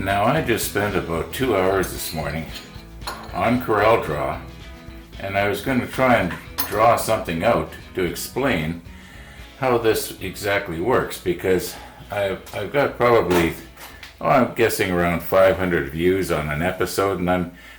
Now I just spent about 2 hours this morning on Corel Draw, and I was going to try and draw something out to explain how this exactly works, because I've got probably, I'm guessing around 500 views on an episode, and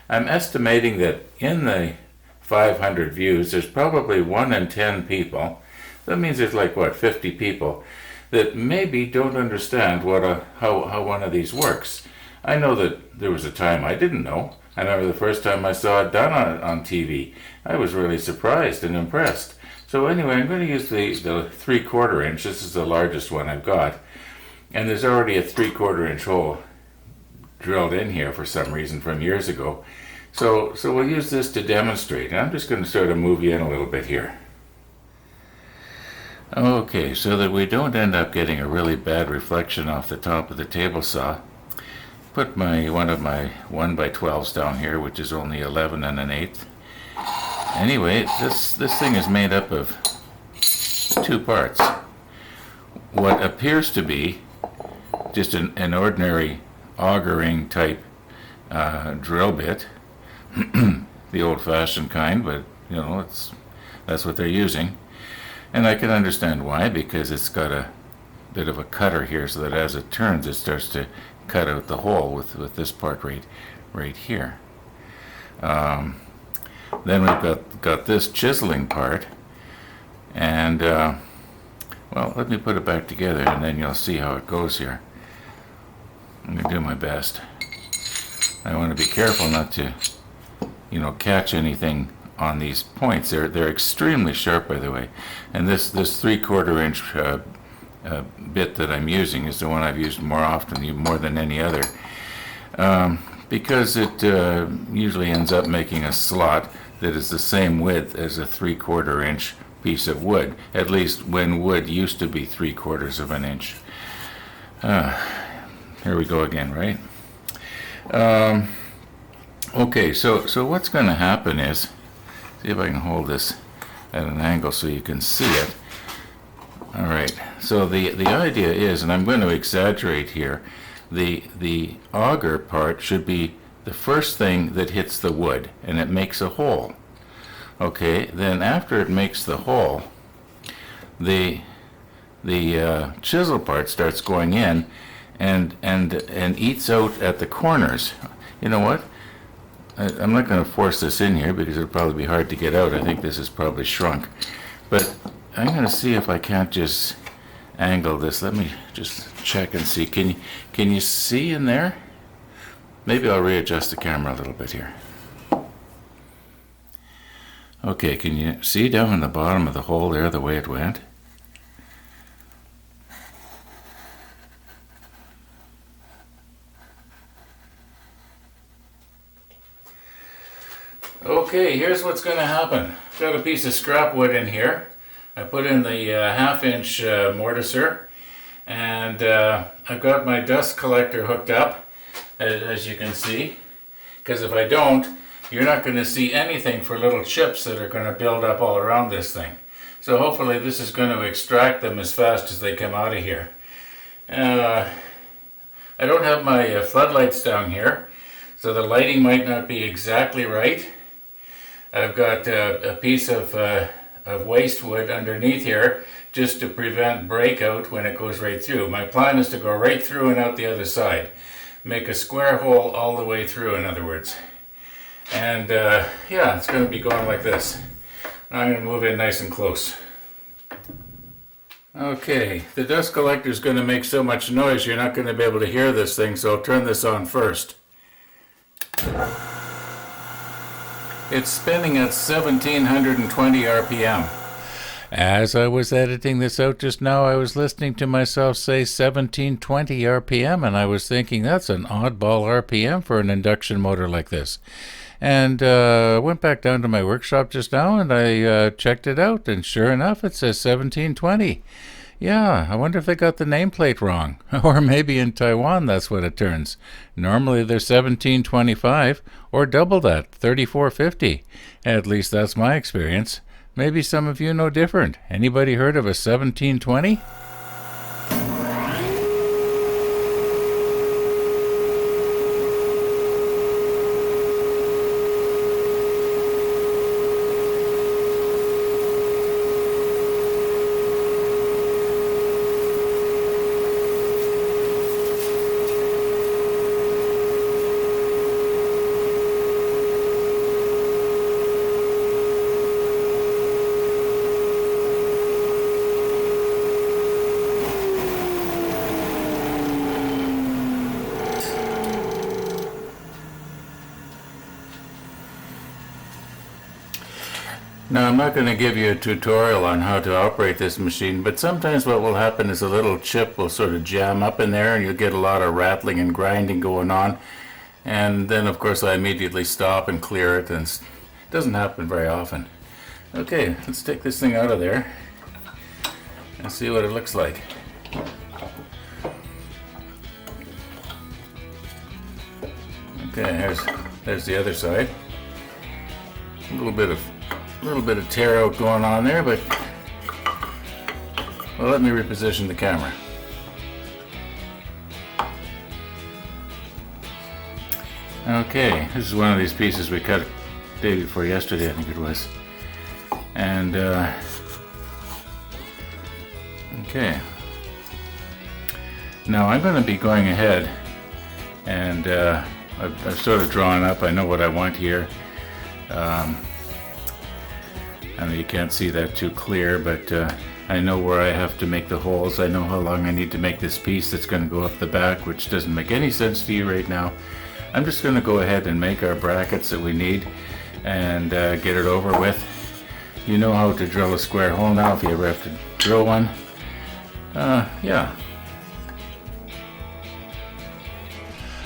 I'm estimating that in the 500 views there's probably 1 in 10 people. That means there's like, what, 50 people that maybe don't understand how one of these works. I know that there was a time I didn't know. I remember the first time I saw it done on TV. I was really surprised and impressed. So anyway, I'm going to use the 3/4 inch. This is the largest one I've got. And there's already a 3/4 inch hole drilled in here for some reason from years ago. So we'll use this to demonstrate. And I'm just going to sort of move you in a little bit here. Okay, so that we don't end up getting a really bad reflection off the top of the table saw, put one of my 1x12s down here, which is only 11 1/8. Anyway, this thing is made up of 2 parts. What appears to be just an ordinary augering type drill bit, the old-fashioned kind, but you know, that's what they're using. And I can understand why, because it's got a bit of a cutter here, so that as it turns, it starts to cut out the hole with this part right here. Then we've got this chiseling part, and well, let me put it back together, and then you'll see how it goes here. I'm going to do my best. I want to be careful not to, catch anything on these points. They're extremely sharp, by the way. And this 3/4 inch bit that I'm using is the one I've used more than any other, because it usually ends up making a slot that is the same width as a 3/4 inch piece of wood, at least when wood used to be 3/4 of an inch. Here we go again, right? Okay, so what's going to happen is, see if I can hold this at an angle so you can see it. All right, so the idea is, and I'm going to exaggerate here, the auger part should be the first thing that hits the wood, and it makes a hole. Okay, then after it makes the hole, the chisel part starts going in and eats out at the corners. You know what? I'm not going to force this in here because it'll probably be hard to get out. I think this is probably shrunk. But I'm going to see if I can't just angle this. Let me just check and see. Can you see in there? Maybe I'll readjust the camera a little bit here. Okay, can you see down in the bottom of the hole there the way it went? Okay, here's what's going to happen. Got a piece of scrap wood in here. I put in the 1/2 inch mortiser, and I've got my dust collector hooked up, as you can see, because if I don't, you're not going to see anything for little chips that are going to build up all around this thing. So hopefully this is going to extract them as fast as they come out of here. I don't have my floodlights down here, so the lighting might not be exactly right. I've got a piece of waste wood underneath here just to prevent breakout when it goes right through. My plan is to go right through and out the other side. Make a square hole all the way through, in other words. And yeah, it's going to be going like this. I'm going to move in nice and close. Okay, the dust collector is going to make so much noise you're not going to be able to hear this thing, so I'll turn this on first. It's spinning at 1720 RPM. As I was editing this out just now, I was listening to myself say 1720 RPM, and I was thinking that's an oddball RPM for an induction motor like this. And went back down to my workshop just now, and I checked it out, and sure enough, it says 1720. Yeah, I wonder if they got the nameplate wrong. Or maybe in Taiwan that's what it turns. Normally they're 1725, or double that, 3450. At least that's my experience. Maybe some of you know different. Anybody heard of a 1720? Now, I'm not going to give you a tutorial on how to operate this machine, but sometimes what will happen is a little chip will sort of jam up in there and you'll get a lot of rattling and grinding going on. And then, of course, I immediately stop and clear it, and it doesn't happen very often. Okay, let's take this thing out of there and see what it looks like. Okay, there's the other side. A little bit of tear out going on there, but well, let me reposition the camera. Okay, this is one of these pieces we cut the day before yesterday, I think it was. And okay, now I'm going to be going ahead, and I've sort of drawn up. I know what I want here. I know you can't see that too clear, but I know where I have to make the holes. I know how long I need to make this piece that's going to go up the back, which doesn't make any sense to you right now. I'm just going to go ahead and make our brackets that we need and get it over with. You know how to drill a square hole now if you ever have to drill one. Yeah.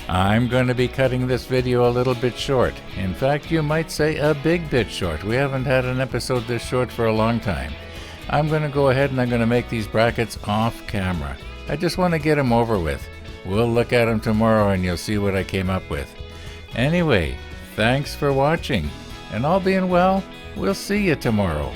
I'm going to be cutting this video a little bit short. In fact, you might say a big bit short. We haven't had an episode this short for a long time. I'm going to go ahead and I'm going to make these brackets off camera. I just want to get them over with. We'll look at them tomorrow and you'll see what I came up with. Anyway, thanks for watching. And all being well, we'll see you tomorrow.